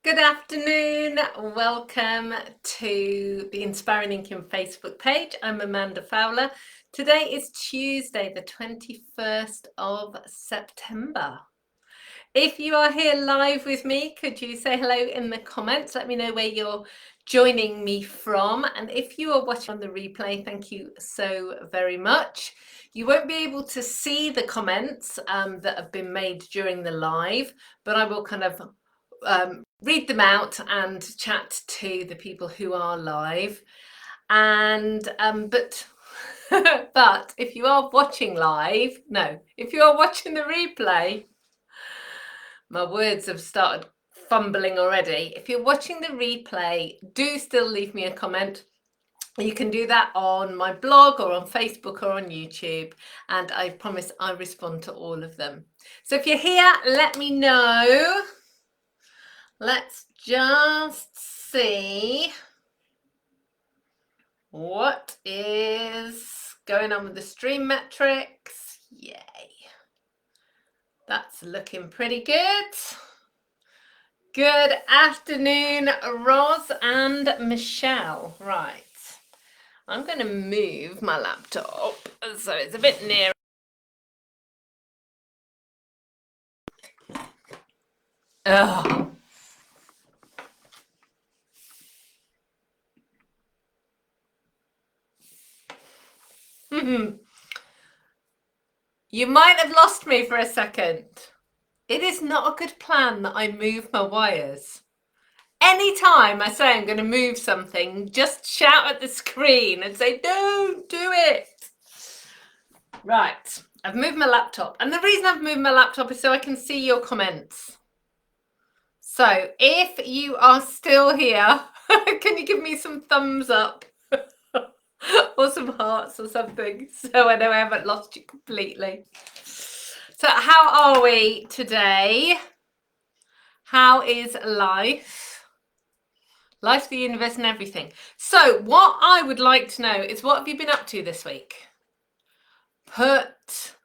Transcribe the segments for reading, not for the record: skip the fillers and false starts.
Good afternoon. Welcome to the Inspiring Inkin Facebook page. I'm Amanda Fowler. Today is Tuesday, the 21st of September. If you are here live with me, could you say hello in the comments? Let me know where you're joining me from. And if you are watching on the replay, thank you so very much. You won't be able to see the comments that have been made during the live, but I will kind of read them out and chat to the people who are live. And but if you are watching live, if you are watching the replay, my words have started fumbling already. If you're watching the replay, do still leave me a comment. You can do that on my blog or on Facebook or on YouTube, and I promise I respond to all of them. So if you're here, let me know. Let's just see what is going on with the stream metrics. Yay. That's looking pretty good. Good afternoon, Roz and Michelle. Right. I'm going to move my laptop so it's a bit nearer. Oh. You might have lost me for a second. It is not a good plan that I move my wires. Anytime I say I'm going to move something, just shout at the screen and say, don't do it. Right, I've moved my laptop. And the reason I've moved my laptop is so I can see your comments. So if you are still here, can you give me some thumbs up? Or some hearts or something, so I know I haven't lost you completely. So how are we today? How is life? Life, the universe, and everything. So what I would like to know is, what have you been up to this week? Put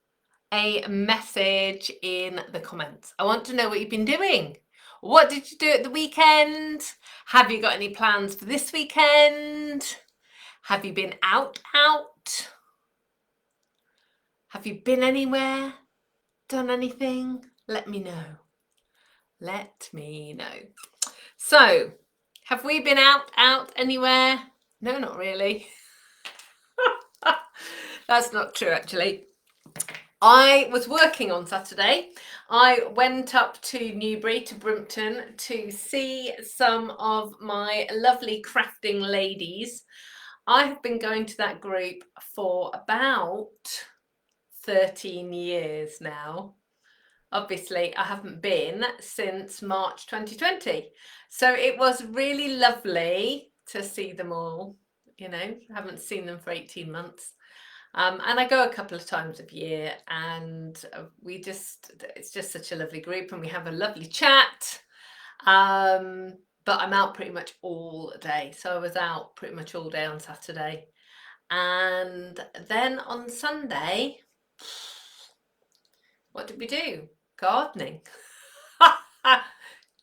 a message in the comments. I want to know what you've been doing. What did you do at the weekend? Have you got any plans for this weekend? Have you been out? Have you been anywhere? Done anything? Let me know. Let me know. So, have we been out anywhere? No, not really. That's not true, actually. I was working on Saturday. I went up to Newbury, to Brimpton, to see some of my lovely crafting ladies. I have been going to that group for about 13 years now. Obviously, I haven't been since March 2020. So it was really lovely to see them all. You know, I haven't seen them for 18 months. And I go a couple of times a year, and it's just such a lovely group, and we have a lovely chat. But I'm out pretty much all day. So I was out pretty much all day on Saturday. And then on Sunday, what did we do? Gardening.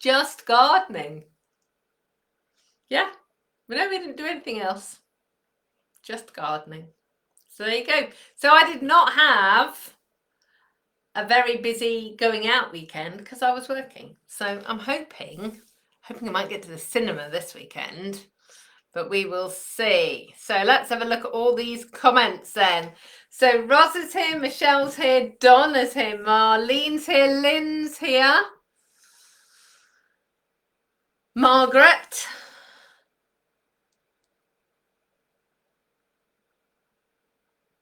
Just gardening. Yeah. We didn't do anything else. Just gardening. So there you go. So I did not have a very busy going out weekend because I was working. So I'm hoping I might get to the cinema this weekend, but we will see. So let's have a look at all these comments then. So Roz is here, Michelle's here, Donna's here, Marlene's here, Lynn's here, Margaret.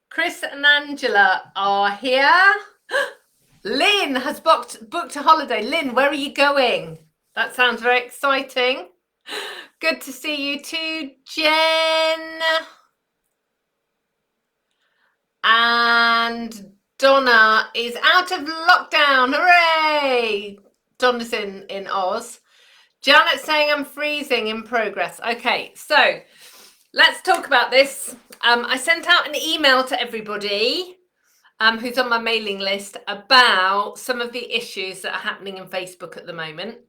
Chris and Angela are here. Lynn has booked a holiday. Lynn, where are you going? That sounds very exciting. Good to see you too, Jen. And Donna is out of lockdown. Hooray! Donna's in Oz. Janet's saying I'm freezing in progress. Okay, so let's talk about this. I sent out an email to everybody who's on my mailing list about some of the issues that are happening in Facebook at the moment.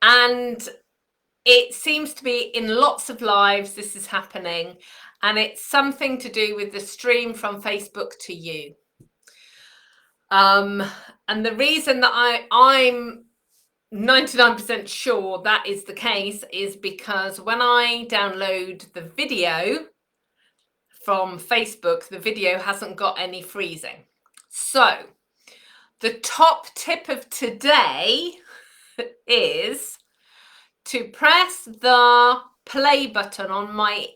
And it seems to be in lots of lives this is happening, and it's something to do with the stream from Facebook to you. And the reason that I'm 99% sure that is the case is because when I download the video from Facebook, the video hasn't got any freezing. So the top tip of today is to press the play button on my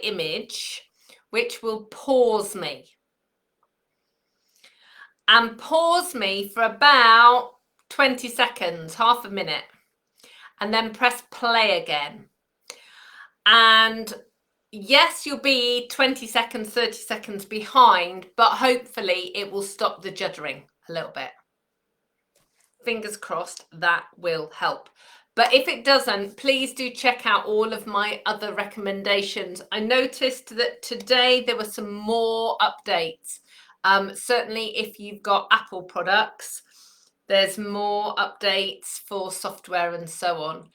image, which will pause me. And pause me for about 20 seconds, half a minute, and then press play again. And yes, you'll be 20 seconds, 30 seconds behind, but hopefully it will stop the juddering a little bit. Fingers crossed that will help. But if it doesn't, please do check out all of my other recommendations. I noticed that today there were some more updates. Certainly if you've got Apple products, there's more updates for software and so on.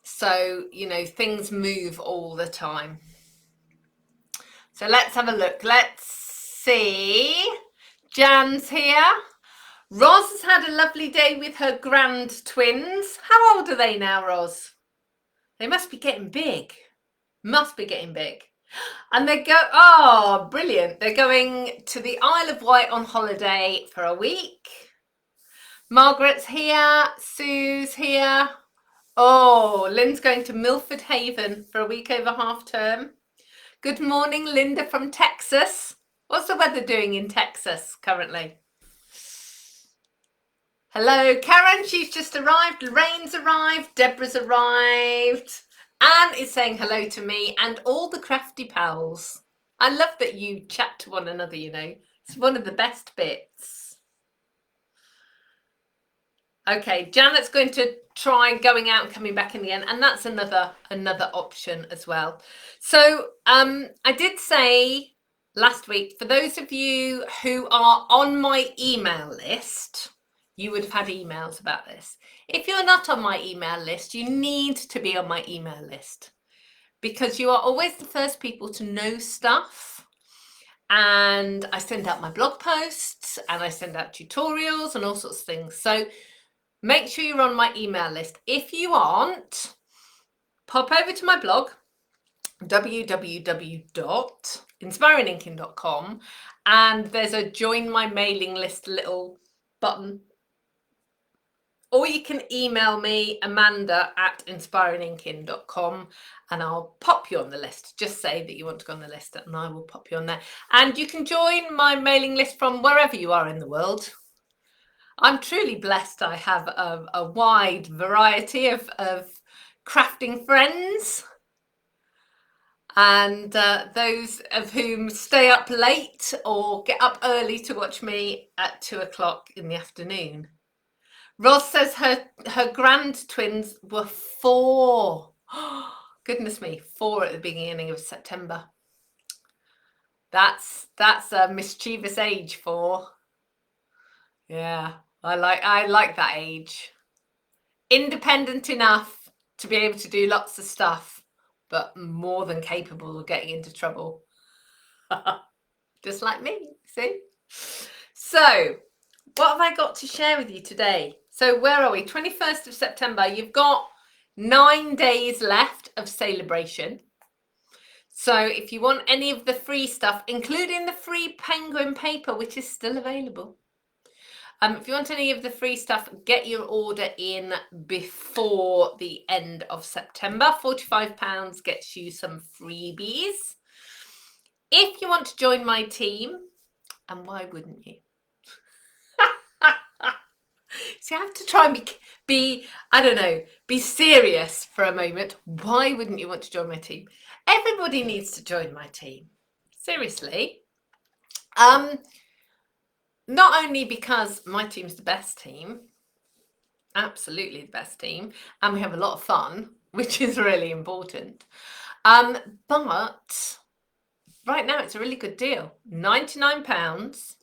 So, you know, things move all the time. So let's have a look. Let's see. Jan's here. Roz has had a lovely day with her grand twins. How old are they now, Roz? They must be getting big. Must be getting big. And they go, oh, brilliant. They're going to the Isle of Wight on holiday for a week. Margaret's here. Sue's here. Oh, Lynn's going to Milford Haven for a week over half term. Good morning, Linda from Texas. What's the weather doing in Texas currently? Hello, Karen, she's just arrived. Lorraine's arrived. Deborah's arrived. Anne is saying hello to me and all the crafty pals. I love that you chat to one another, you know. It's one of the best bits. Okay, Janet's going to try going out and coming back in again, and that's another option as well. So I did say last week, for those of you who are on my email list, you would have had emails about this. If you're not on my email list, you need to be on my email list because you are always the first people to know stuff. And I send out my blog posts and I send out tutorials and all sorts of things. So make sure you're on my email list. If you aren't, pop over to my blog, www.inspiringinkin.com, and there's a join my mailing list little button. Or you can email me, amanda@inspiringinkin.com, and I'll pop you on the list. Just say that you want to go on the list and I will pop you on there. And you can join my mailing list from wherever you are in the world. I'm truly blessed. I have a wide variety of crafting friends, and those of whom stay up late or get up early to watch me at 2 o'clock in the afternoon. Roz says her grand twins were 4. Goodness me, 4 at the beginning of September. That's a mischievous age, 4. Yeah, I like that age. Independent enough to be able to do lots of stuff, but more than capable of getting into trouble. Just like me, see? So, what have I got to share with you today? So where are we? 21st of September. You've got 9 days left of celebration. So if you want any of the free stuff, including the free penguin paper, which is still available. If you want any of the free stuff, get your order in before the end of September. £45 gets you some freebies. If you want to join my team, and why wouldn't you? So you have to try and be serious for a moment. Why wouldn't you want to join my team? Everybody needs to join my team. Seriously. Not only because my team's the best team, absolutely the best team, and we have a lot of fun, which is really important. But right now it's a really good deal. £99.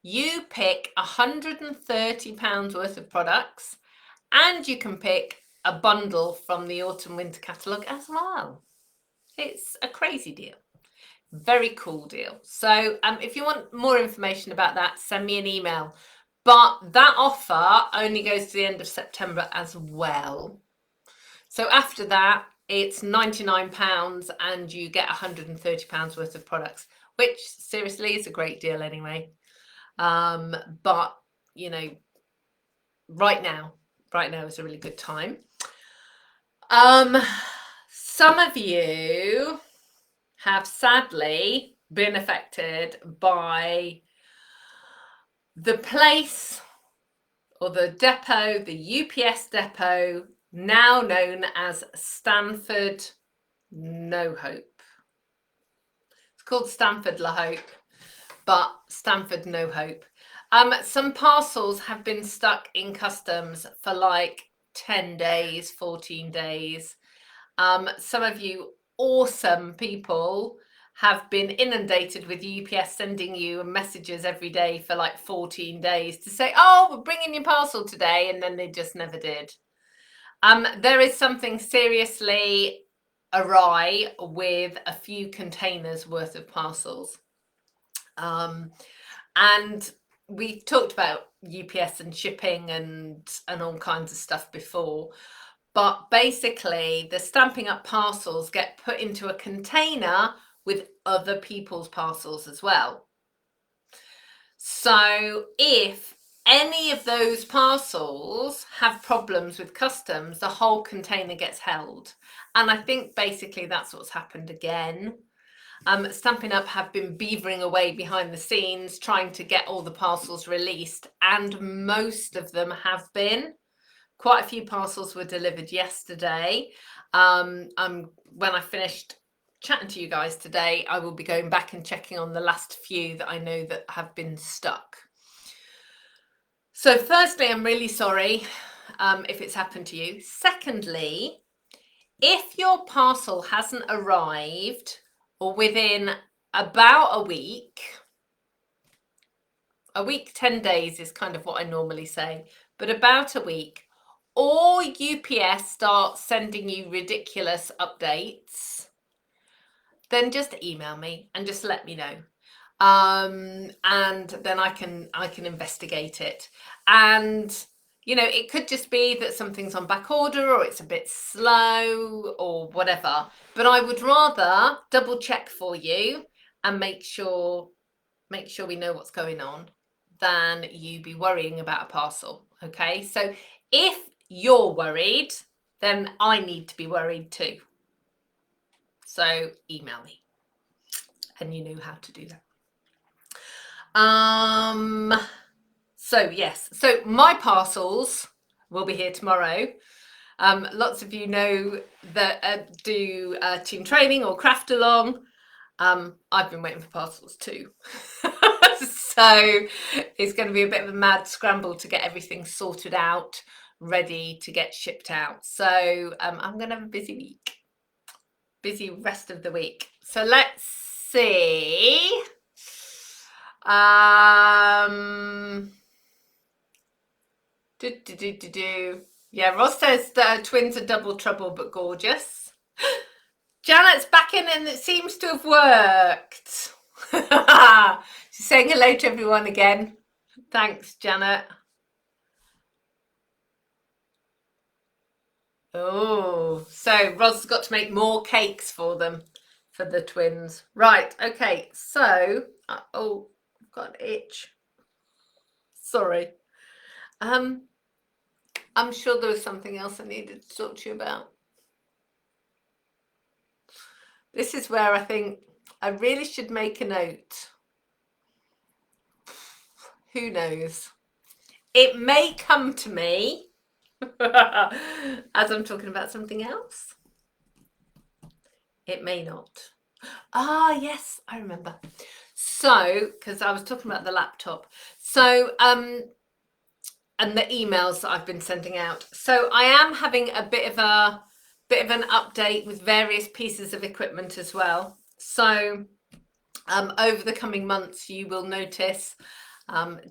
You pick £130 worth of products and you can pick a bundle from the autumn winter catalogue as well. It's a crazy deal. Very cool deal. So if you want more information about that, send me an email. But that offer only goes to the end of September as well. So after that, it's £99 and you get £130 worth of products, which seriously is a great deal anyway. But, you know, right now is a really good time. Some of you have sadly been affected by the place or the depot, the UPS depot, now known as Stanford No Hope. It's called Stanford La Hope, but Stanford No Hope. Some parcels have been stuck in customs for like 10 days, 14 days. Some of you awesome people have been inundated with UPS sending you messages every day for like 14 days to say, oh, we're bringing your parcel today, and then they just never did. There is something seriously awry with a few containers worth of parcels. And we've talked about UPS and shipping and all kinds of stuff before. But basically, the Stampin' Up parcels get put into a container with other people's parcels as well. So if any of those parcels have problems with customs, the whole container gets held. And I think basically that's what's happened again. Stampin' Up have been beavering away behind the scenes, trying to get all the parcels released, and most of them have been. Quite a few parcels were delivered yesterday. When I finished chatting to you guys today, I will be going back and checking on the last few that I know that have been stuck. So firstly, I'm really sorry if it's happened to you. Secondly, if your parcel hasn't arrived or within about a week, 10 days is kind of what I normally say, but about a week, or UPS starts sending you ridiculous updates, then just email me and just let me know. And then I can investigate it. And, you know, it could just be that something's on back order or it's a bit slow or whatever. But I would rather double check for you and make sure we know what's going on than you be worrying about a parcel. Okay, so if you're worried, then I need to be worried too. So email me, and you know how to do that. So yes, so my parcels will be here tomorrow. Lots of you know that do team training or craft along. I've been waiting for parcels too. So it's going to be a bit of a mad scramble to get everything sorted out, ready to get shipped out. So I'm going to have a busy rest of the week. So let's see. Yeah, Ross says that twins are double trouble but gorgeous. Janet's back in and it seems to have worked. She's saying hello to everyone again. Thanks, Janet. Oh, so Ross got to make more cakes for them, for the twins. Right, okay, so, oh, I've got an itch. Sorry. I'm sure there was something else I needed to talk to you about. This is where I think I really should make a note. Who knows? It may come to me as I'm talking about something else. It may not. Ah, yes, I remember. So, because I was talking about the laptop. So, and the emails that I've been sending out. So I am having a bit of an update with various pieces of equipment as well. So over the coming months, you will notice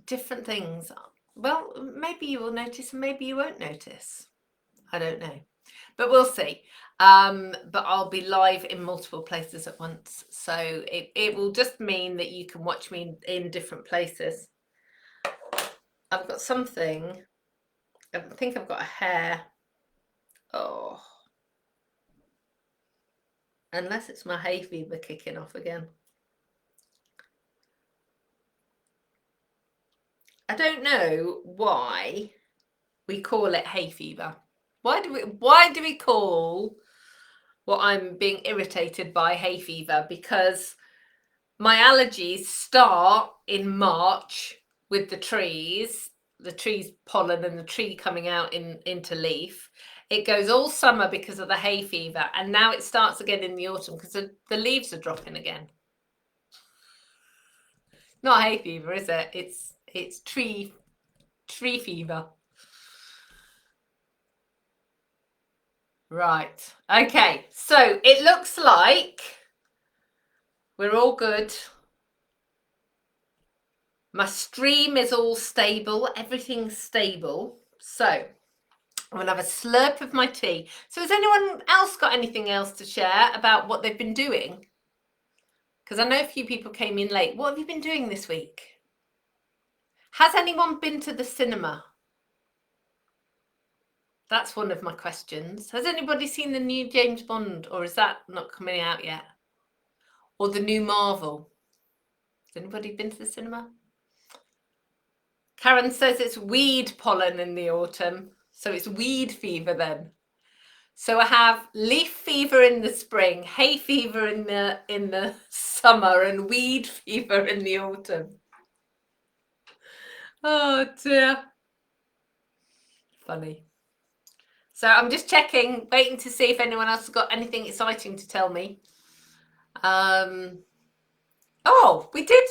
different things Well, maybe you will notice and maybe you won't notice. I don't know, but we'll see. But I'll be live in multiple places at once, so it will just mean that you can watch me in different places. I've got something. I think I've got a hair. Oh, unless it's my hay fever kicking off again. I don't know why we call it hay fever. Why do we call what I'm being irritated by hay fever? Because my allergies start in March with the trees pollen and the tree coming out into leaf. It goes all summer because of the hay fever, and now it starts again in the autumn because the leaves are dropping again. Not hay fever, is it? It's tree fever. Right. Okay. So it looks like we're all good. My stream is all stable. Everything's stable. So I'm going to have a slurp of my tea. So has anyone else got anything else to share about what they've been doing? Because I know a few people came in late. What have you been doing this week? Has anyone been to the cinema? That's one of my questions. Has anybody seen the new James Bond, or is that not coming out yet? Or the new Marvel? Has anybody been to the cinema? Karen says it's weed pollen in the autumn. So it's weed fever then. So I have leaf fever in the spring, hay fever in the summer, and weed fever in the autumn. Oh dear. Funny. So I'm just checking, waiting to see if anyone else has got anything exciting to tell me. Oh, we did.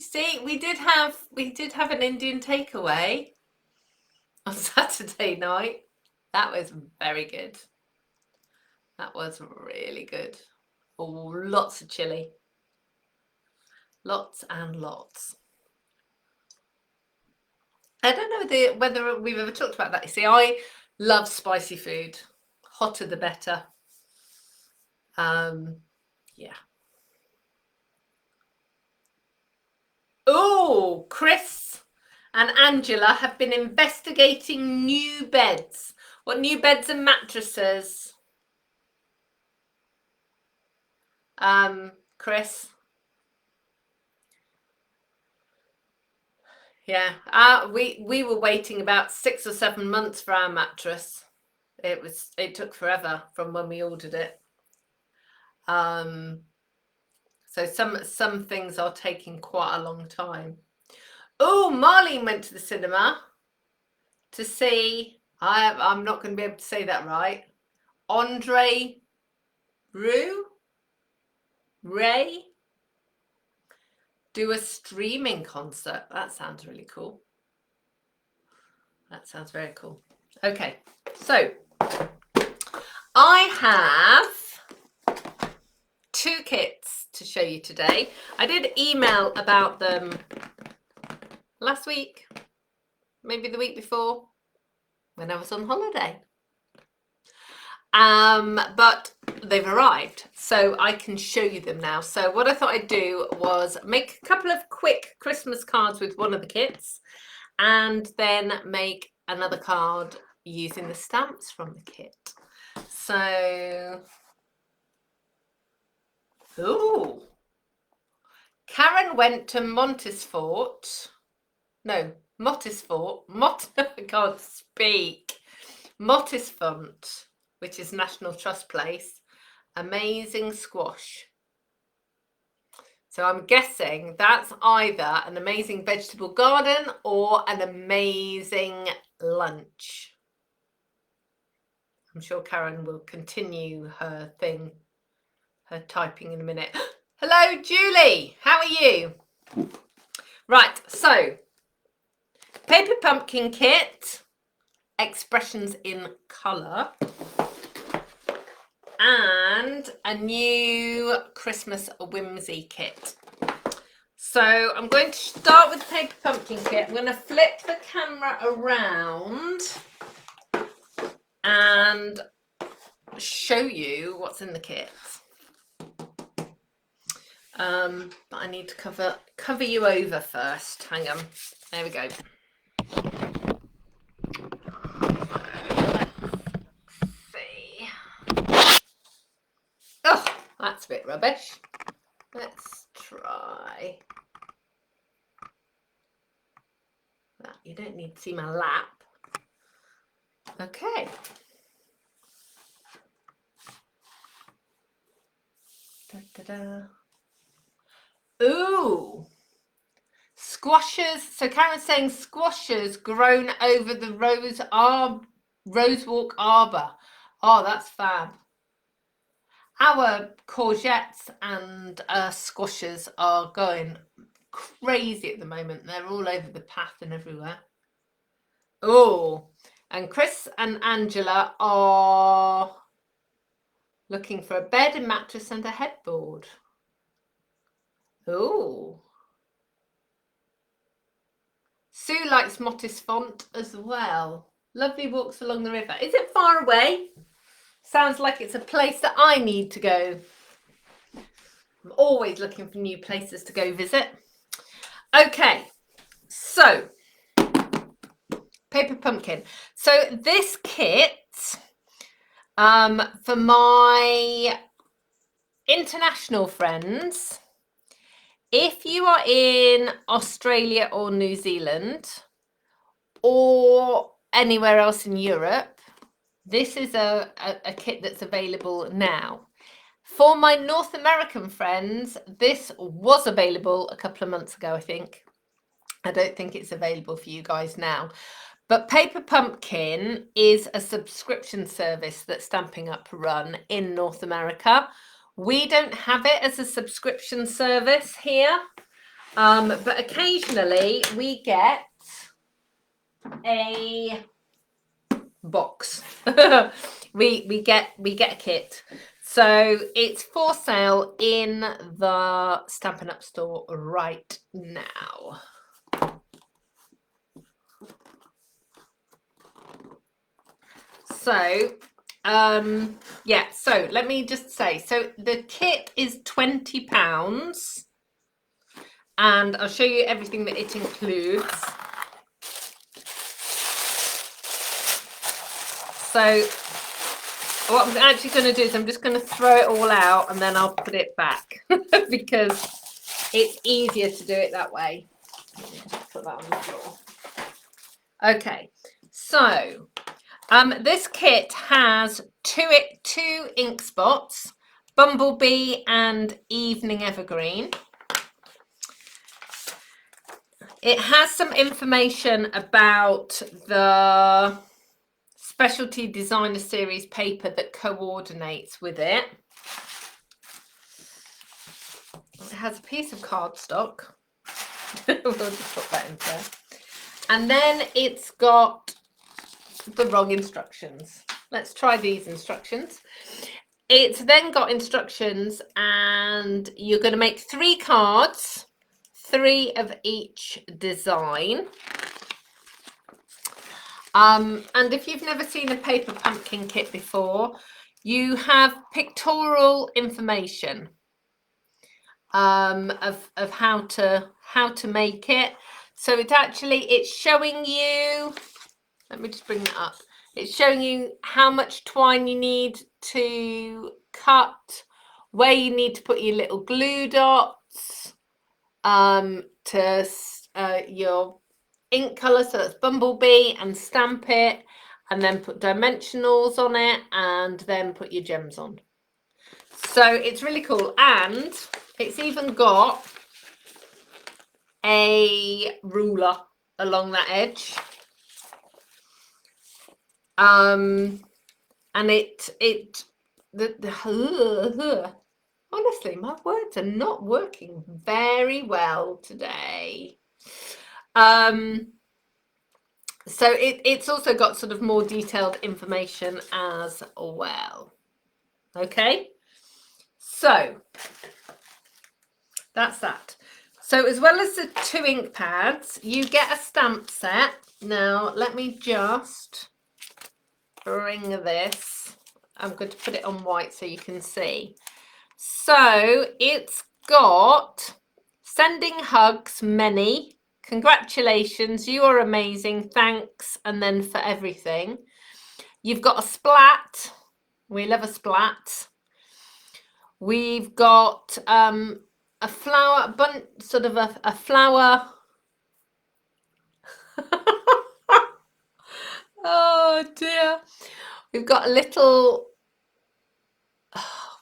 See, we did have an Indian takeaway on Saturday night. That was very good. That was really good. Oh, lots of chili. Lots and lots. I don't know whether we've ever talked about that. You see, I love spicy food. Hotter the better. Yeah. Oh, Chris and Angela have been investigating new beds. What new beds and mattresses? Chris? Yeah, we were waiting about 6 or 7 months for our mattress. It took forever from when we ordered it. So some things are taking quite a long time. Oh, Marlene went to the cinema to see, I'm not going to be able to say that right, Andre Ray do a streaming concert. That sounds really cool. That sounds very cool. Okay, so I have 2 kits to show you today. I did email about them last week, maybe the week before, when I was on holiday. But they've arrived, so I can show you them now. So what I thought I'd do was make a couple of quick Christmas cards with one of the kits, and then make another card using the stamps from the kit. So, ooh, Karen went to Montesfort. No, Mottesfort. I can't speak. Mottesfont, which is National Trust Place. Amazing squash. So I'm guessing that's either an amazing vegetable garden or an amazing lunch. I'm sure Karen will continue her thing, her typing in a minute. Hello, Julie. How are you? Right, so paper pumpkin kit, expressions in colour, and a new Christmas whimsy kit. So I'm going to start with the paper pumpkin kit. I'm going to flip the camera around and show you what's in the kit. But I need to cover you over first. Hang on. There we go. Let's see. Oh, that's a bit rubbish. Let's try that. You don't need to see my lap. Okay. Da-da-da. Ooh. Squashes. So Karen's saying squashes grown over the Rosewalk Arbor. Oh, that's fab. Our courgettes and squashes are going crazy at the moment. They're all over the path and everywhere. Oh, and Chris and Angela are looking for a bed, a mattress and a headboard. Oh. Sue likes Mottis font as well. Lovely walks along the river. Is it far away? Sounds like it's a place that I need to go. I'm always looking for new places to go visit. Okay, so paper pumpkin. So this kit, for my international friends, if you are in Australia or New Zealand or anywhere else in Europe, this is a kit that's available now. For my North American friends, this was available a couple of months ago, I think. I don't think it's available for you guys now. But Paper Pumpkin is a subscription service that Stampin' Up! Run in North America. We don't have it as a subscription service here, but occasionally we get a box. we get a kit. So it's for sale in the Stampin' Up! Store right now. So yeah, so let me just say, so the kit is £20 and I'll show you everything that it includes. So what I'm actually going to do is I'm just going to throw it all out and then I'll put it back because it's easier to do it that way. Put that on the floor. Okay, so this kit has two ink spots, Bumblebee and Evening Evergreen. It has some information about the Specialty Designer Series paper that coordinates with it. It has a piece of cardstock. We'll just put that in there. And then it's got the wrong instructions. Let's try these instructions. It's then got instructions and you're going to make 3 cards, 3 of each design. And if you've never seen a paper pumpkin kit before, you have pictorial information of how to make it. So it's showing you, let me just bring that up. It's showing you how much twine you need to cut, where you need to put your little glue dots, to your ink colour, so that's Bumblebee, and stamp it, and then put dimensionals on it, and then put your gems on. So it's really cool, and it's even got a ruler along that edge. And honestly, my words are not working very well today. So it's also got sort of more detailed information as well. Okay, so that's that. So as well as the 2 ink pads, you get a stamp set. Now, let me just bring this. I'm going to put it on white so you can see. So it's got sending hugs, many. Congratulations, you are amazing. Thanks, and then for everything. You've got a splat. We love a splat. We've got a flower, sort of a flower. Oh dear. We've got a little,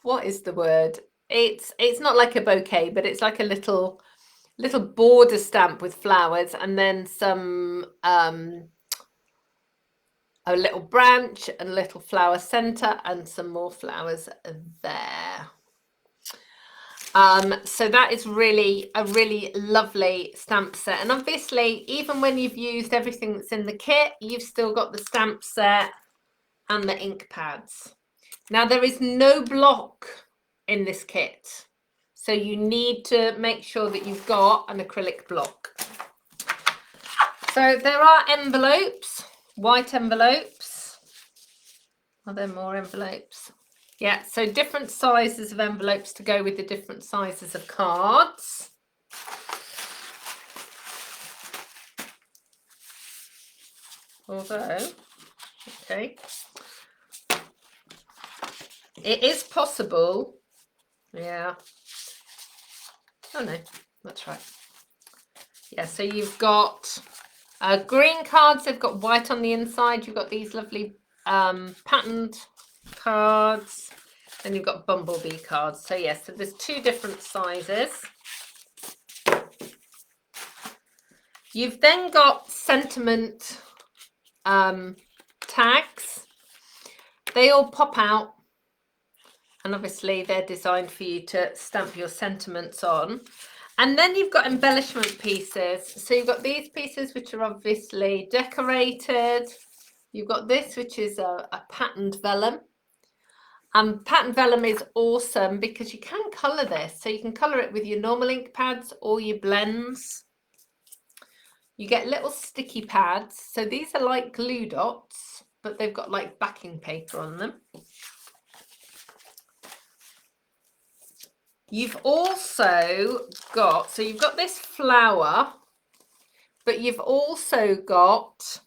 what is the word? It's not like a bouquet, but it's like a little border stamp with flowers, and then some a little branch and a little flower center and some more flowers there. So that is really a really lovely stamp set, and obviously even when you've used everything that's in the kit, you've still got the stamp set and the ink pads. Now there is no block in this kit, so you need to make sure that you've got an acrylic block. So there are envelopes, white envelopes. Are there more envelopes? Yeah, so different sizes of envelopes to go with the different sizes of cards. Although, okay, it is possible. Yeah. Oh no, that's right. Yeah, so you've got green cards, they've got white on the inside. You've got these lovely patterned cards, and you've got bumblebee cards. So yes, so there's 2 different sizes. You've then got sentiment tags. They all pop out, and obviously they're designed for you to stamp your sentiments on. And then you've got embellishment pieces. So you've got these pieces which are obviously decorated. You've got this, which is a patterned vellum. Patterned vellum is awesome because you can colour this. So you can colour it with your normal ink pads or your blends. You get little sticky pads. So these are like glue dots, but they've got like backing paper on them. You've also got, so you've got this flower, but you've also got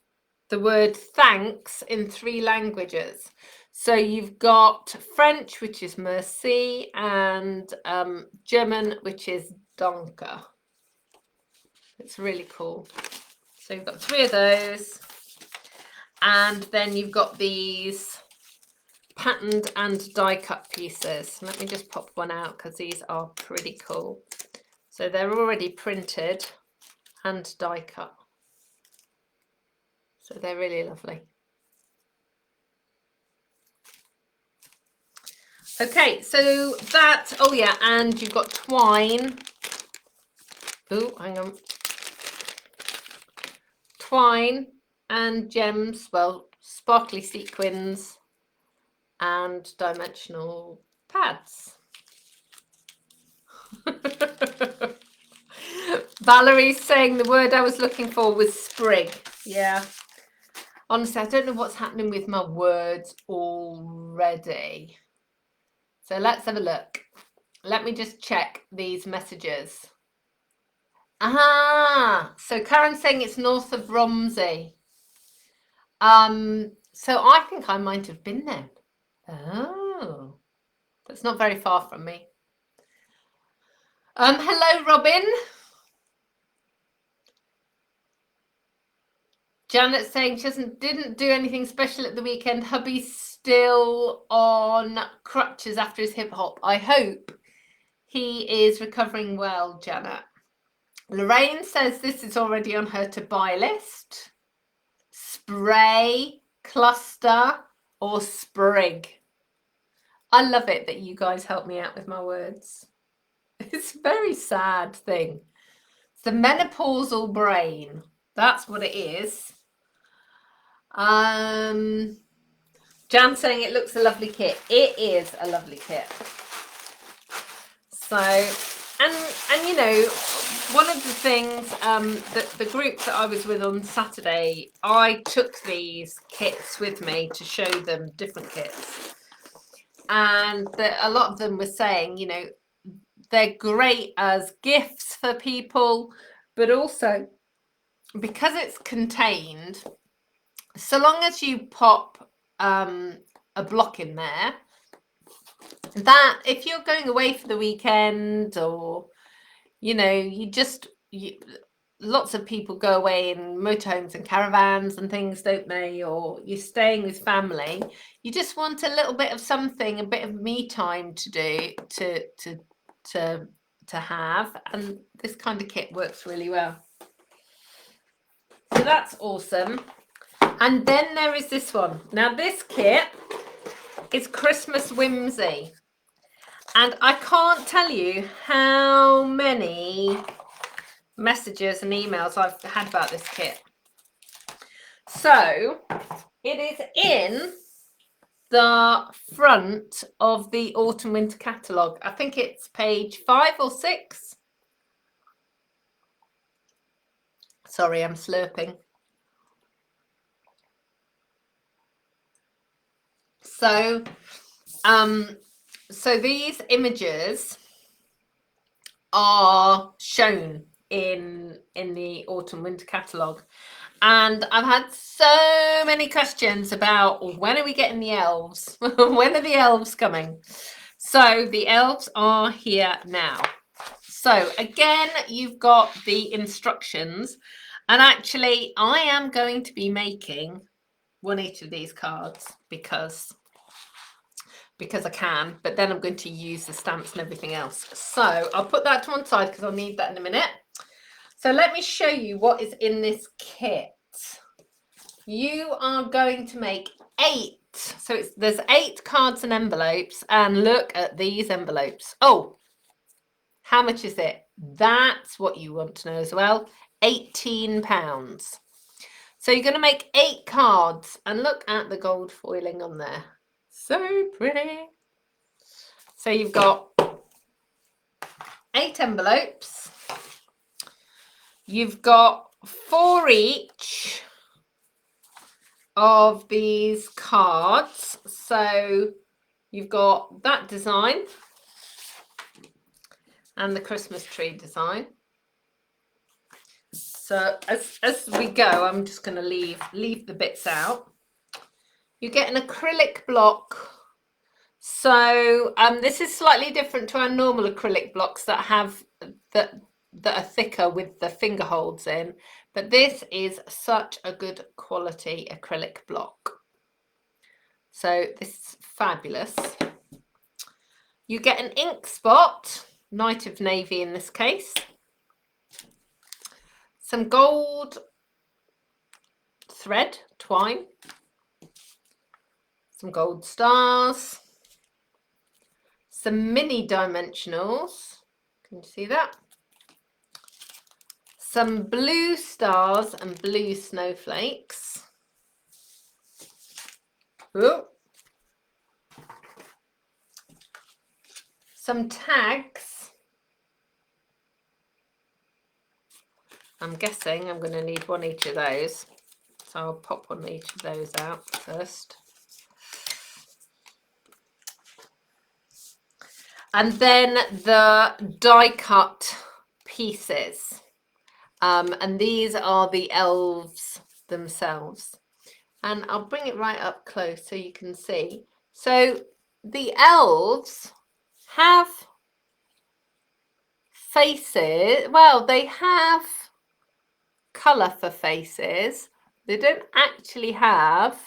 the word thanks in 3 languages. So you've got French, which is merci, and German, which is danke. It's really cool. So you've got 3 of those. And then you've got these patterned and die cut pieces. Let me just pop one out because these are pretty cool. So they're already printed and die cut. So they're really lovely. Okay, so that, oh yeah, and you've got twine. Oh, hang on. Twine and gems, well, sparkly sequins and dimensional pads. Valerie's saying the word I was looking for was sprig. Yeah. Honestly, I don't know what's happening with my words already. So let's have a look. Let me just check these messages. Ah, so Karen's saying it's north of Romsey. So I think I might have been there. Oh, that's not very far from me. Hello, Robin. Janet's saying she didn't do anything special at the weekend. Hubby's still on crutches after his hip hop. I hope he is recovering well, Janet. Lorraine says this is already on her to buy list. Spray, cluster, or sprig. I love it that you guys help me out with my words. It's a very sad thing. It's the menopausal brain. That's what it is. Jan saying it looks a lovely kit. It is a lovely kit. So, And you know, one of the things that the group that I was with on Saturday, I took these kits with me to show them different kits, and a lot of them were saying, you know, they're great as gifts for people, but also because it's contained, so long as you pop a block in there, that if you're going away for the weekend, or you know, lots of people go away in motorhomes and caravans and things, don't they? Or you're staying with family, you just want a little bit of something, a bit of me time to do, to have, and this kind of kit works really well. So that's awesome. And then there is this one. Now this kit is Christmas Whimsy, and I can't tell you how many messages and emails I've had about this kit. So it is in the front of the autumn winter catalogue. I think it's page 5 or 6. Sorry, I'm slurping. So so these images are shown in the autumn winter catalogue, and I've had so many questions about when are we getting the elves? When are the elves coming? So the elves are here now. So again, you've got the instructions, and actually I am going to be making one each of these cards because I can, but then I'm going to use the stamps and everything else. So I'll put that to one side because I'll need that in a minute. So let me show you what is in this kit. You are going to make 8. So there's 8 cards and envelopes, and look at these envelopes. Oh, how much is it? That's what you want to know as well. £18. So you're going to make 8 cards, and look at the gold foiling on there. So pretty. So you've got 8 envelopes. You've got 4 each of these cards. So you've got that design and the Christmas tree design. So as we go, I'm just going to leave the bits out. You get an acrylic block. So this is slightly different to our normal acrylic blocks that have that are thicker with the finger holds in, but this is such a good quality acrylic block. So this is fabulous. You get an ink spot, Night of Navy in this case, some gold thread, twine, some gold stars, some mini dimensionals, can you see that? Some blue stars and blue snowflakes. Ooh. Some tags. I'm guessing I'm going to need one each of those. So I'll pop one each of those out first. And then the die cut pieces. And these are the elves themselves. And I'll bring it right up close so you can see. So the elves have faces. Well, they have colour for faces. They don't actually have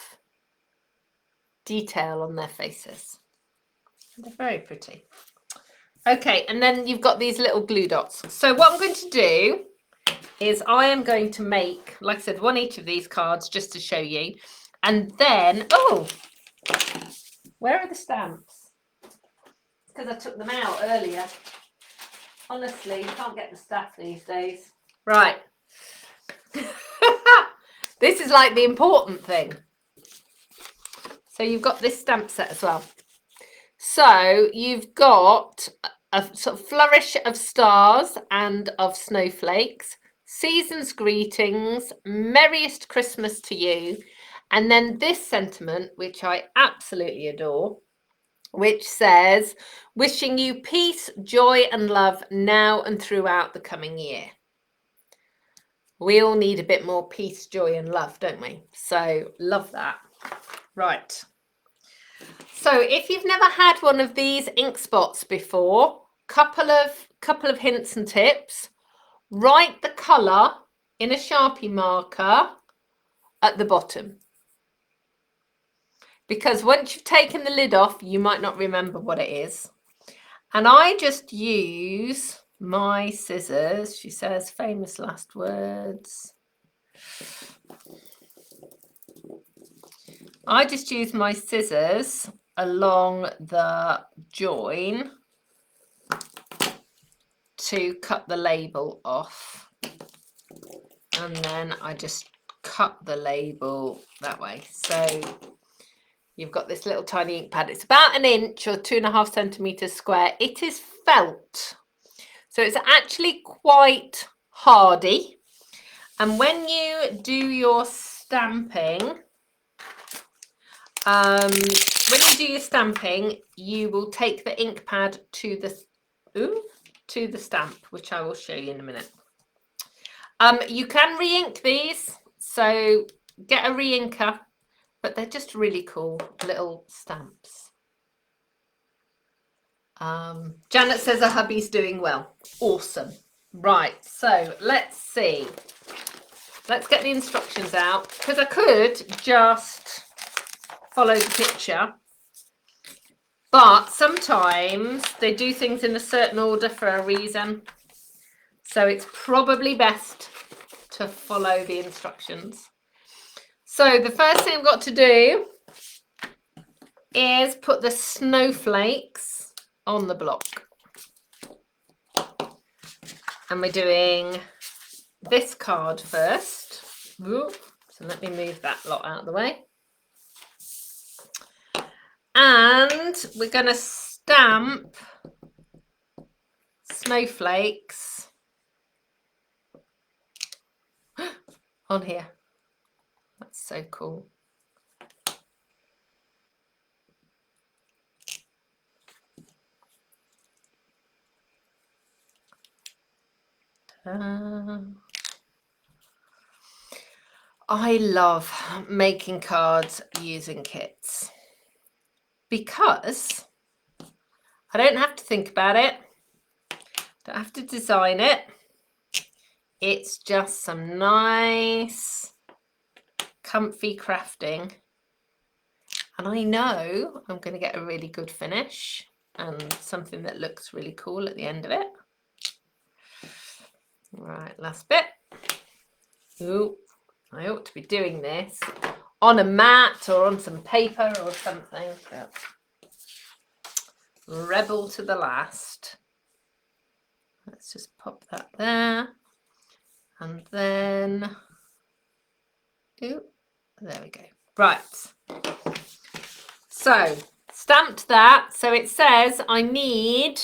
detail on their faces. They're very pretty. Okay, and then you've got these little glue dots. So what I'm going to do is I am going to make, like I said, one each of these cards just to show you. And then, oh, where are the stamps? Because I took them out earlier. Honestly, you can't get the stuff these days. Right. This is like the important thing. So you've got this stamp set as well. So you've got a sort of flourish of stars and of snowflakes, season's greetings, merriest Christmas to you. And then this sentiment, which I absolutely adore, which says, wishing you peace, joy and love now and throughout the coming year. We all need a bit more peace, joy and love, don't we? So love that. Right. So if you've never had one of these ink spots before, couple of hints and tips. Write the colour in a Sharpie marker at the bottom, because once you've taken the lid off, you might not remember what it is. And I just use my scissors. She says, famous last words. I just use my scissors along the join to cut the label off, and then I just cut the label that way. So you've got this little tiny ink pad. It's about 1 inch or 2.5 centimeters square. It is felt, so it's actually quite hardy. And when you do your stamping, you will take the ink pad to the stamp, which I will show you in a minute. You can re-ink these, so get a re-inker, but they're just really cool little stamps. Janet says her hubby's doing well. Awesome. Right, so let's see. Let's get the instructions out, because I could just follow the picture, but sometimes they do things in a certain order for a reason. So it's probably best to follow the instructions. So the first thing I've got to do is put the snowflakes on the block. And we're doing this card first. So let me move that lot out of the way. And we're going to stamp snowflakes on here. That's so cool. I love making cards using kits because I don't have to think about it, don't have to design it. It's just some nice, comfy crafting. And I know I'm going to get a really good finish and something that looks really cool at the end of it. Right, last bit. Ooh, I ought to be doing this on a mat or on some paper or something. But rebel to the last. Let's just pop that there. And then, ooh, there we go. Right. So, stamped that. So it says I need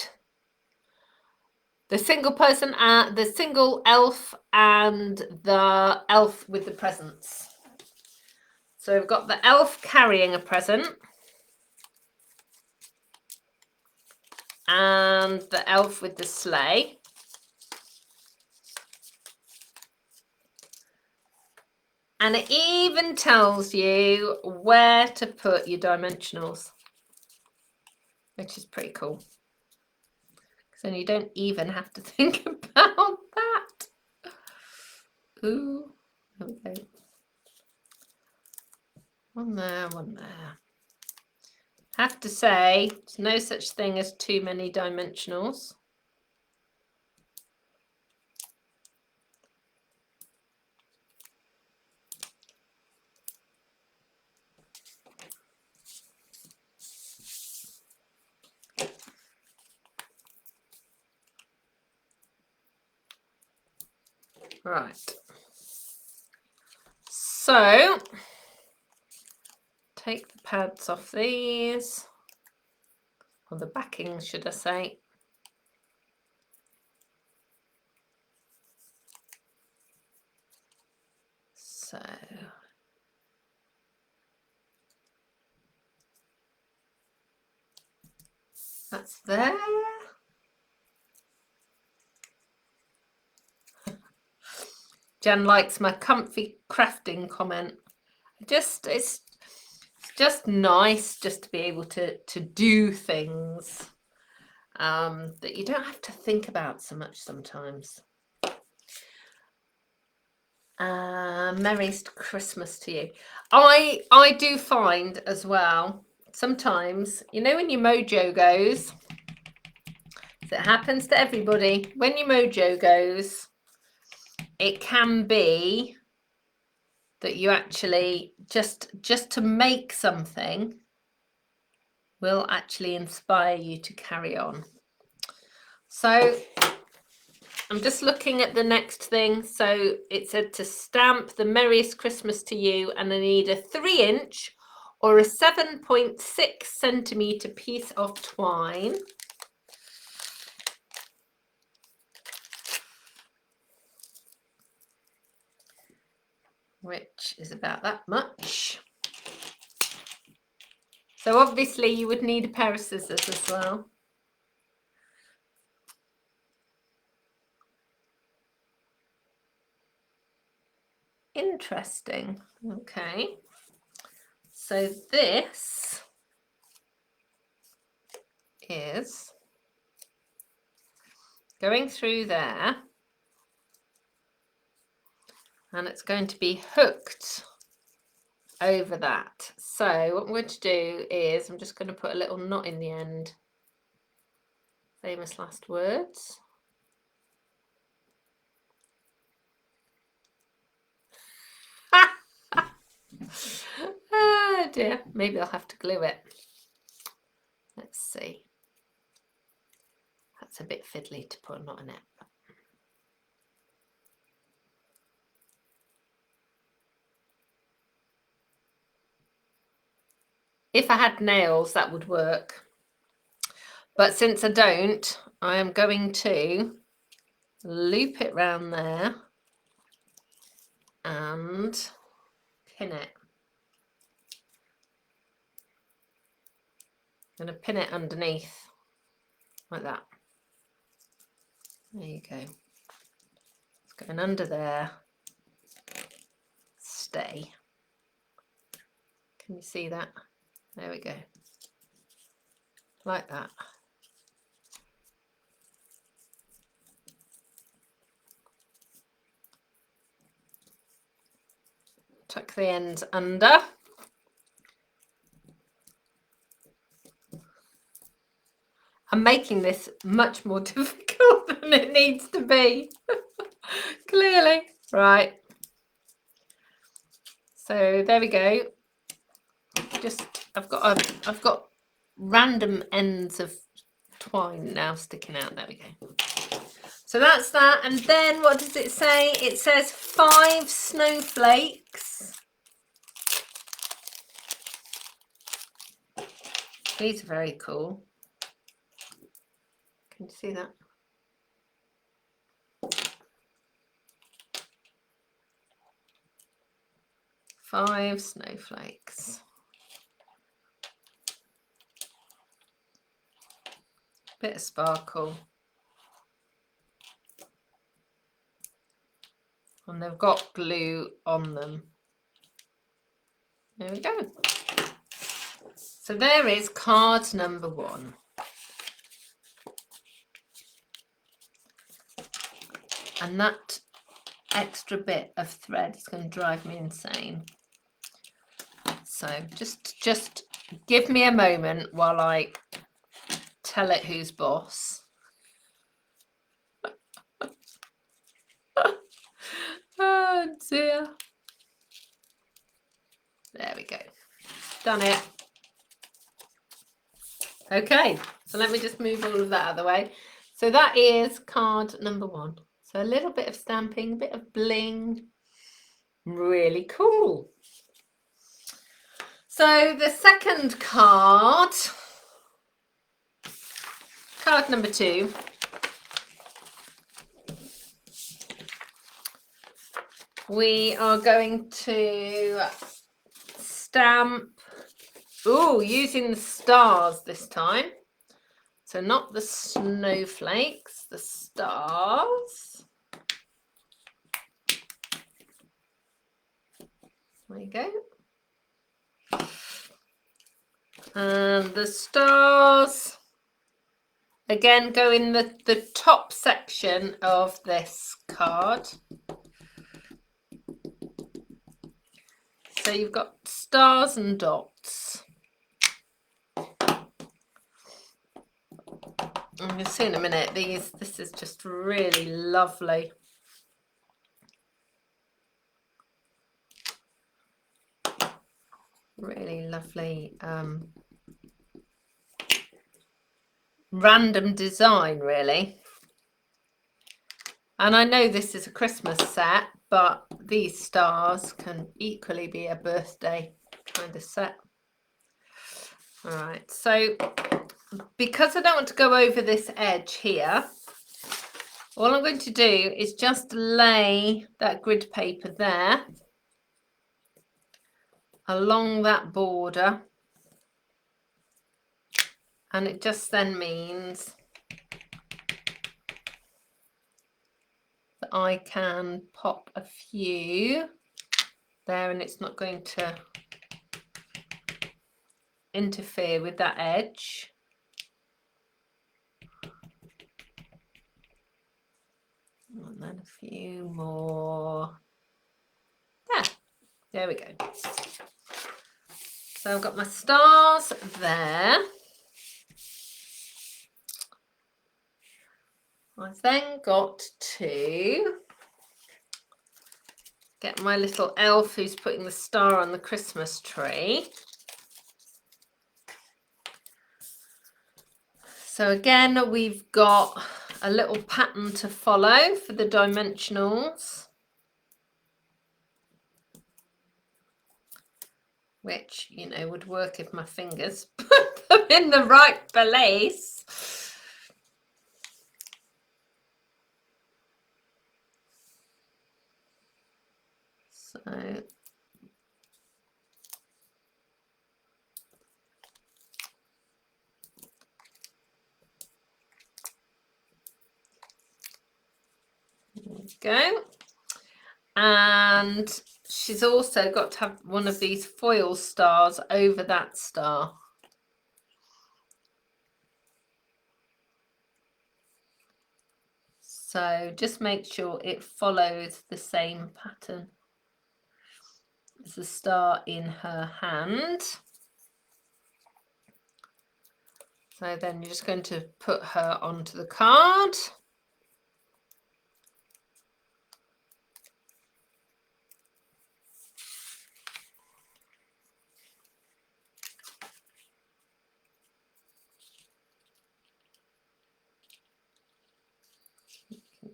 the single person, the single elf, and the elf with the presents. So we've got the elf carrying a present, and the elf with the sleigh. And it even tells you where to put your dimensionals, which is pretty cool. Because then you don't even have to think about that. Ooh, there we go. One there, one there. Have to say, there's no such thing as too many dimensionals. Right. So, take the pads off these, or the backing, should I say. So that's there. Jen likes my comfy crafting comment. It's just nice just to be able to do things that you don't have to think about so much sometimes. Merriest Christmas to you. I do find as well, sometimes, you know, when your mojo goes, it happens to everybody, when your mojo goes, it can be that you actually just to make something will actually inspire you to carry on. So I'm just looking at the next thing. So it said to stamp the Merriest Christmas to you, and I need a 3-inch or a 7.6 centimeter piece of twine. Which is about that much. So obviously you would need a pair of scissors as well. Interesting. Okay. So this is going through there, and it's going to be hooked over that. So what I'm going to do is I'm just going to put a little knot in the end. Famous last words. Oh dear, maybe I'll have to glue it. Let's see. That's a bit fiddly to put a knot in it. If I had nails, that would work. But since I don't, I am going to loop it round there and pin it. I'm going to pin it underneath like that. There you go. It's going under there. Stay. Can you see that? There we go. Like that. Tuck the ends under. I'm making this much more difficult than it needs to be. Clearly. Right. So there we go. Just I've got random ends of twine now sticking out. There we go. So that's that. And then what does it say? It says 5 snowflakes. These are very cool. Can you see that? Five snowflakes. Bit of sparkle. And they've got glue on them. There we go. So there is card number 1. And that extra bit of thread is going to drive me insane. So just give me a moment while I tell it who's boss. Oh dear. There we go. Done it. Okay, so let me just move all of that out of the way. So that is card number 1. So a little bit of stamping, a bit of bling. Really cool. So the second card, card number 2. we are going to stamp, using the stars this time. So not the snowflakes, the stars. There you go. And the stars, again, go in the top section of this card. So you've got stars and dots. And you'll see in a minute, this is just really lovely. Really lovely random design, really. And I know this is a Christmas set, but these stars can equally be a birthday kind of set. All right, so because I don't want to go over this edge here, all I'm going to do is just lay that grid paper there along that border, and it just then means that I can pop a few there, and it's not going to interfere with that edge. And then a few more. There we go. So I've got my stars there. I've then got to get my little elf who's putting the star on the Christmas tree. So again, we've got a little pattern to follow for the dimensionals, which, you know, would work if my fingers put them in the right place. So there we go. And she's also got to have one of these foil stars over that star. So just make sure it follows the same pattern as the star in her hand. So then you're just going to put her onto the card.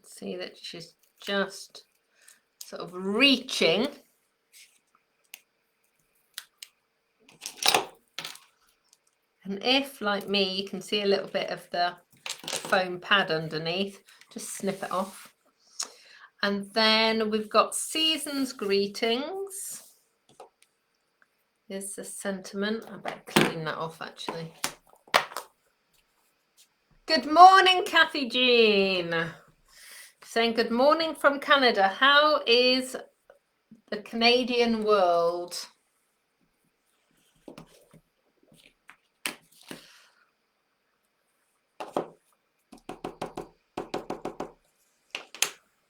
See that she's just sort of reaching. And if, like me, you can see a little bit of the foam pad underneath, just snip it off. And then we've got season's greetings. Here's the sentiment. I better clean that off, actually. Good morning, Kathy Jean. Saying good morning from Canada. How is the Canadian world?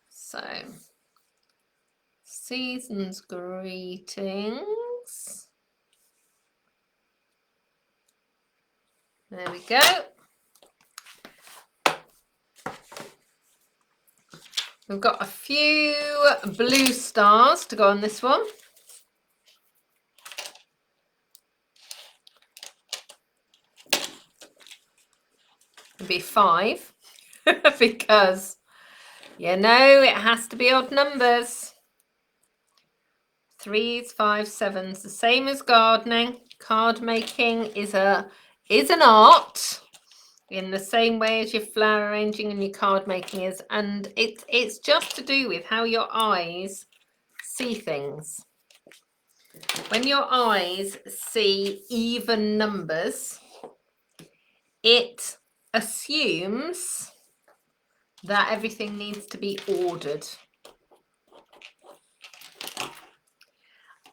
So, season's greetings. There we go. We've got a few blue stars to go on this one. It'll be 5 because, you know, it has to be odd numbers. 3s, 5s, 7s, the same as gardening. Card making is an art in the same way as your flower arranging and your card making is, and it's just to do with how your eyes see things. When your eyes see even numbers, it assumes that everything needs to be ordered.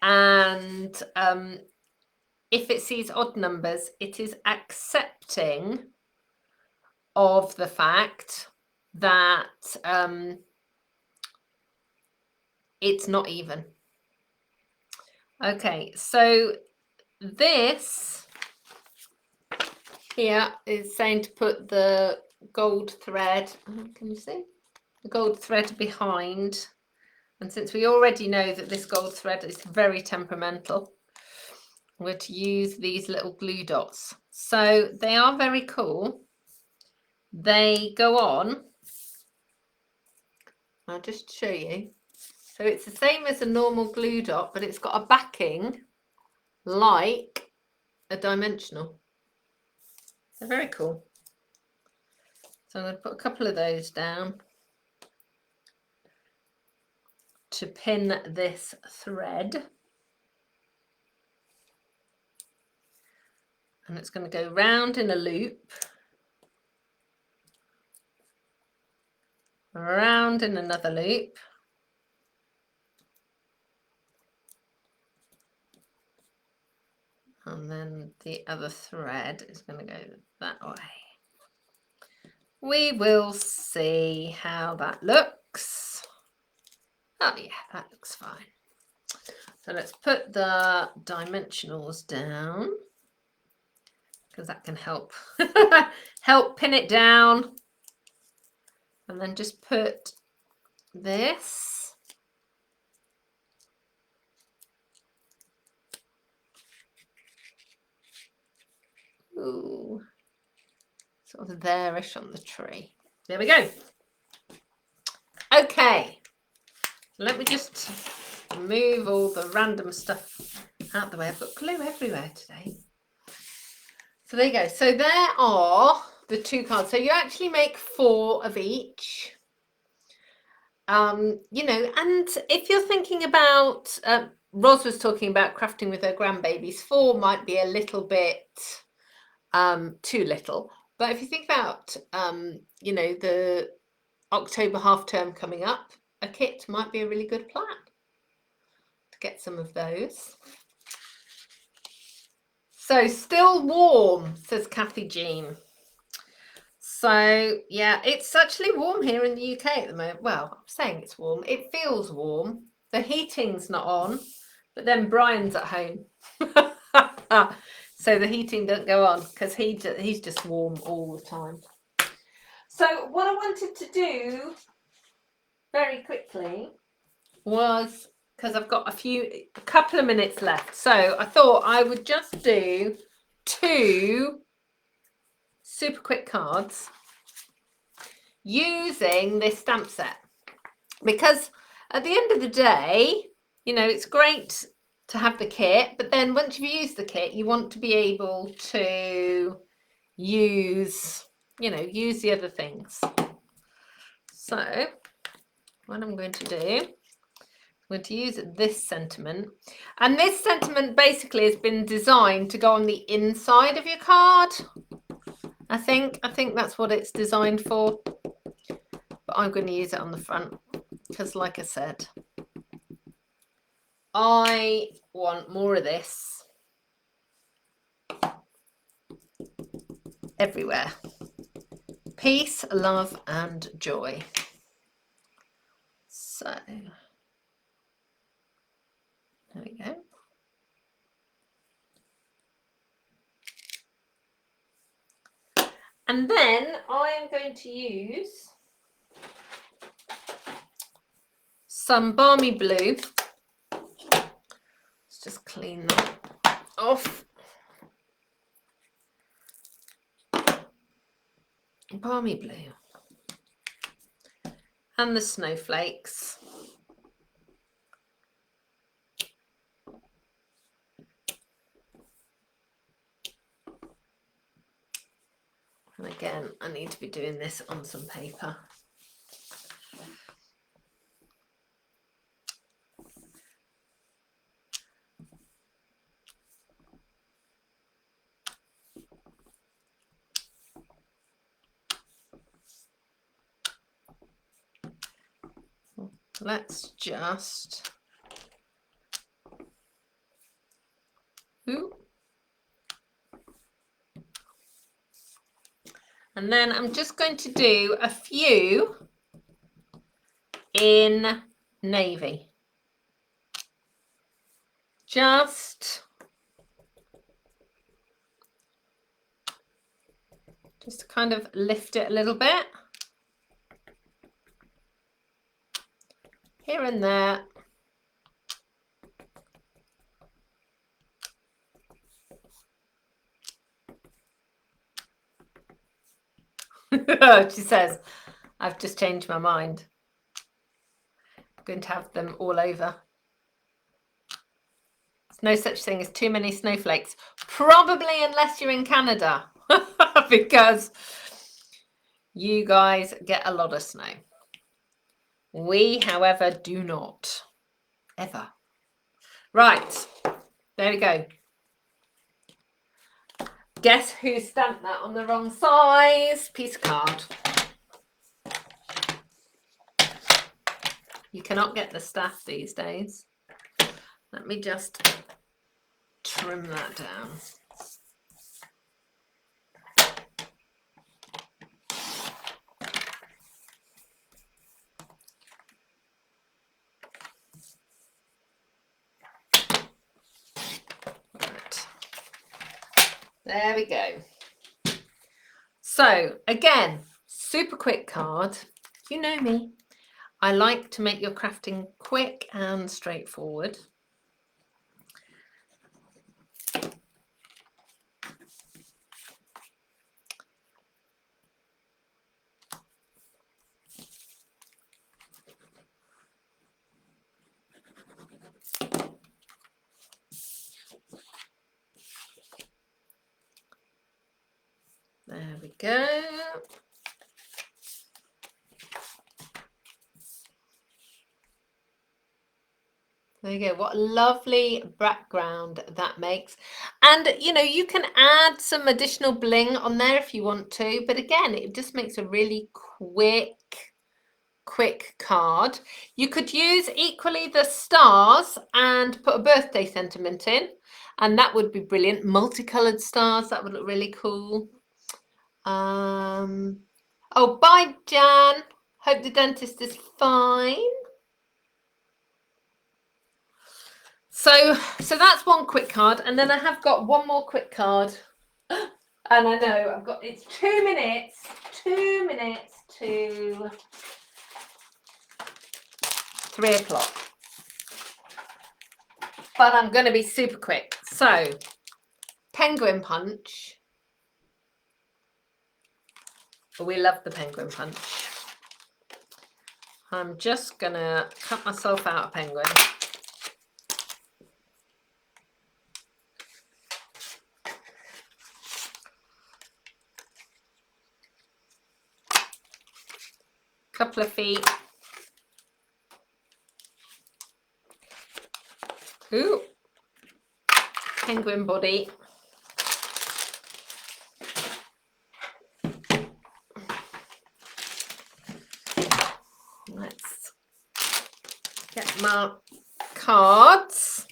And if it sees odd numbers, it is accepting of the fact that it's not even. Okay, so this here is saying to put the gold thread, can you see? The gold thread behind. And since we already know that this gold thread is very temperamental, we're to use these little glue dots. So they are very cool. They go on. I'll just show you. So it's the same as a normal glue dot, but it's got a backing like a dimensional. They're very cool. So I'm going to put a couple of those down to pin this thread. And it's going to go round in a loop, round in another loop, and then the other thread is going to go that way. We will see how that looks. Oh yeah, that looks fine. So let's put the dimensionals down, because that can help help pin it down. And then just put this sort of there-ish on the tree. There we go. Okay, let me just move all the random stuff out the way. I've got glue everywhere today. So there you go. So there are the 2 cards. So you actually make 4 of each. You know, and if you're thinking about, Ros was talking about crafting with her grandbabies, 4 might be a little bit too little. But if you think about, you know, the October half term coming up, a kit might be a really good plan to get some of those. So still warm, says Kathy Jean. So yeah, it's actually warm here in the UK at the moment. Well, I'm saying it's warm. It feels warm. The heating's not on, but then Brian's at home. So the heating doesn't go on because he's just warm all the time. So what I wanted to do very quickly was, because I've got a couple of minutes left, so I thought I would just do 2 super quick cards using this stamp set, because at the end of the day, you know, it's great to have the kit, but then once you've used the kit, you want to be able to use, you know, use the other things. So what I'm going to do, I'm going to use this sentiment, and this sentiment basically has been designed to go on the inside of your card. I think that's what it's designed for, but I'm going to use it on the front because, like I said, I want more of this everywhere. Peace, love, and joy. So there we go. And then I am going to use some balmy blue. Let's just clean that off. Balmy blue. And the snowflakes. And again, I need to be doing this on some paper. So let's just, and then I'm just going to do a few in navy. Just to kind of lift it a little bit. Here and there. She says, I've just changed my mind. I'm going to have them all over. There's no such thing as too many snowflakes. Probably unless you're in Canada, because you guys get a lot of snow. We, however, do not. Ever. Right. There we go. Guess who stamped that on the wrong size piece of card? You cannot get the staff these days. Let me just trim that down. Right. There we go. So again, super quick card. You know me. I like to make your crafting quick and straightforward. There we go. There you go. What a lovely background that makes. And, you know, you can add some additional bling on there if you want to. But again, it just makes a really quick card. You could use equally the stars and put a birthday sentiment in. And that would be brilliant. Multicolored stars. That would look really cool. Oh, bye, Jan. Hope the dentist is fine. So that's one quick card, and then I have got one more quick card, and I know I've got, it's 2 minutes to 3 o'clock, but I'm going to be super quick. So, penguin punch. We love the penguin punch. I'm just going to cut myself out a penguin. Couple of feet. Ooh. Penguin body. Let's get my cards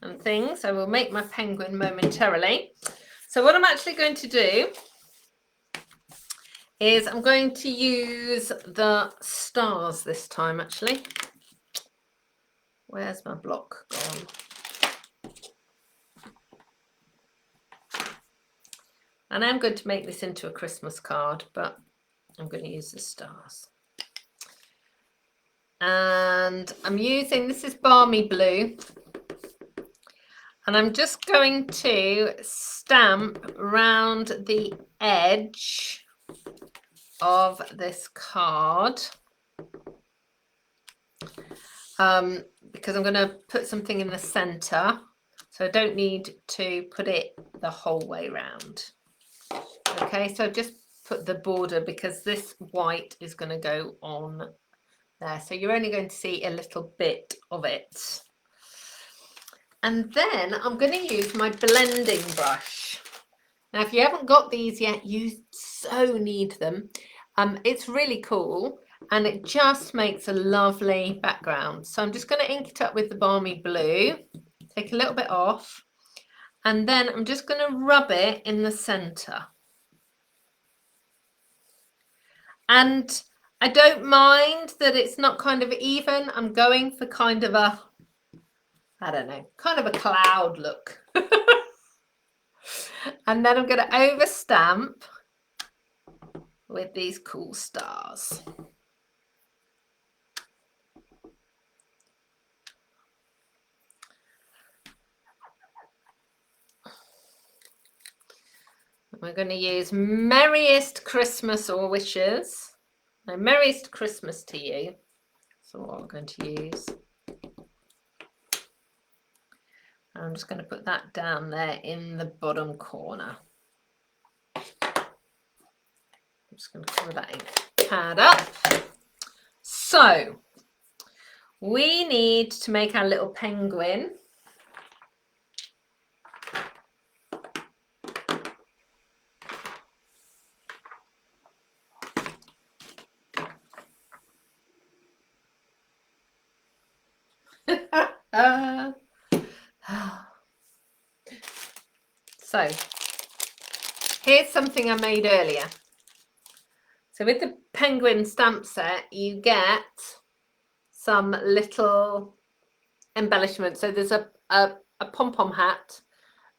and things. I will make my penguin momentarily. So what I'm actually going to do is I'm going to use the stars this time, actually. Where's my block gone? And I'm going to make this into a Christmas card, but I'm going to use the stars. And I'm using, this is Balmy Blue. And I'm just going to stamp around the edge of this card, because I'm going to put something in the center, so I don't need to put it the whole way around. Okay, so just put the border, because this white is going to go on there, so you're only going to see a little bit of it. And then I'm going to use my blending brush. Now, if you haven't got these yet, you so need them. It's really cool, and it just makes a lovely background. So I'm just going to ink it up with the Balmy Blue, take a little bit off, and then I'm just going to rub it in the center. And I don't mind that it's not kind of even. I'm going for kind of a, I don't know, kind of a cloud look. And then I'm going to over stamp with these cool stars. We're going to use Merriest Christmas or Wishes. No, Merriest Christmas to you. So what I'm going to use. I'm just going to put that down there in the bottom corner. I'm just going to cover that ink pad up. So we need to make our little penguin. So here's something I made earlier. So with the penguin stamp set, you get some little embellishment. So there's a pom-pom hat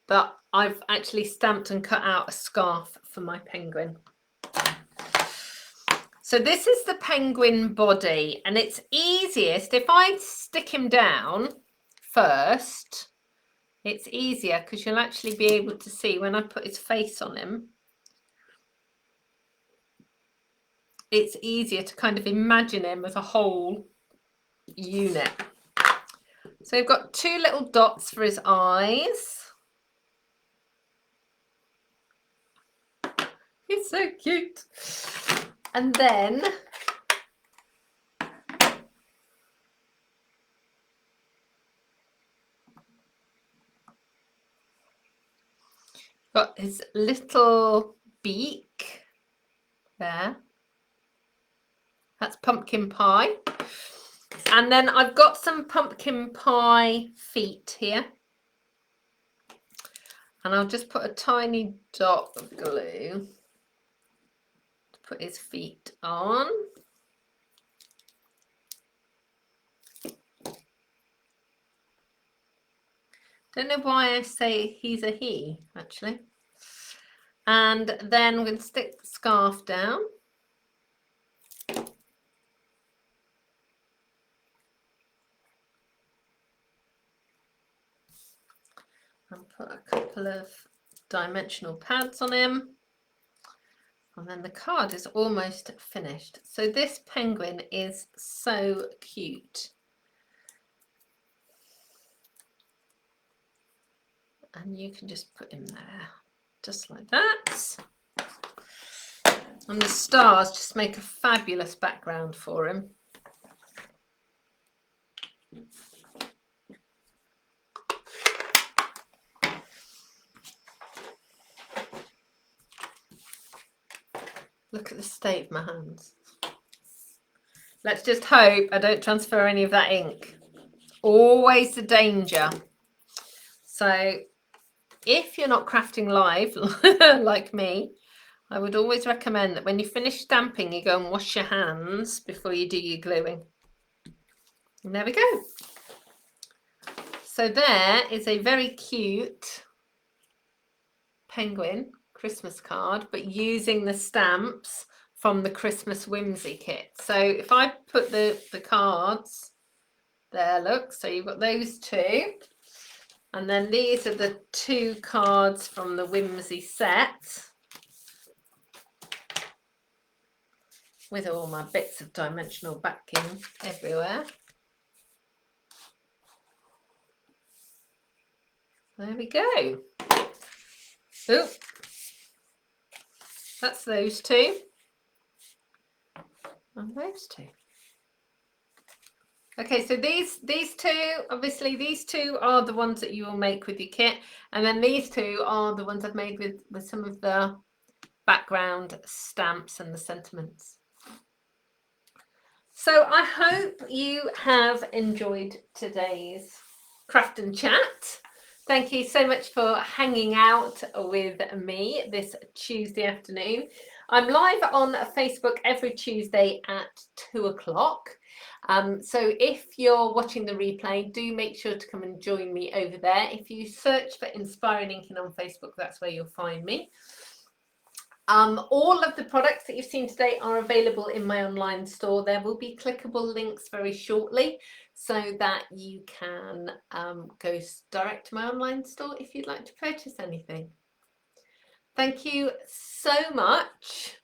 that I've actually stamped and cut out a scarf for my penguin. So this is the penguin body, and it's easiest if I stick him down first. It's easier because you'll actually be able to see when I put his face on him. It's easier to kind of imagine him as a whole unit. So we've got two little dots for his eyes. He's so cute. And then got his little beak there. That's pumpkin pie. And then I've got some pumpkin pie feet here. And I'll just put a tiny dot of glue to put his feet on. Don't know why I say he's a he, actually. And then I'm going to stick the scarf down. And put a couple of dimensional pads on him. And then the card is almost finished. So this penguin is so cute. And you can just put him there, just like that. And the stars just make a fabulous background for him. Look at the state of my hands. Let's just hope I don't transfer any of that ink. Always the danger. So if you're not crafting live like me, I would always recommend that when you finish stamping, you go and wash your hands before you do your gluing. And there we go. So there is a very cute penguin Christmas card, but using the stamps from the Christmas Whimsy kit. So if I put the cards there, look, so you've got those two. And then these are the two cards from the Whimsy set with all my bits of dimensional backing everywhere. There we go. Oh, that's those two. And those two. Okay, so these two, obviously these two are the ones that you will make with your kit, and then these two are the ones I've made with some of the background stamps and the sentiments. So I hope you have enjoyed today's craft and chat. Thank you so much for hanging out with me this Tuesday afternoon. I'm live on Facebook every Tuesday at 2 o'clock. So if you're watching the replay, do make sure to come and join me over there. If you search for Inspiring Inkin on Facebook, that's where you'll find me. All of the products that you've seen today are available in my online store. There will be clickable links very shortly so that you can go direct to my online store if you'd like to purchase anything. Thank you so much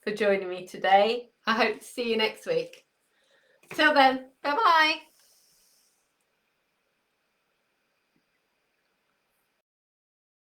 for joining me today. I hope to see you next week. Till then, bye-bye.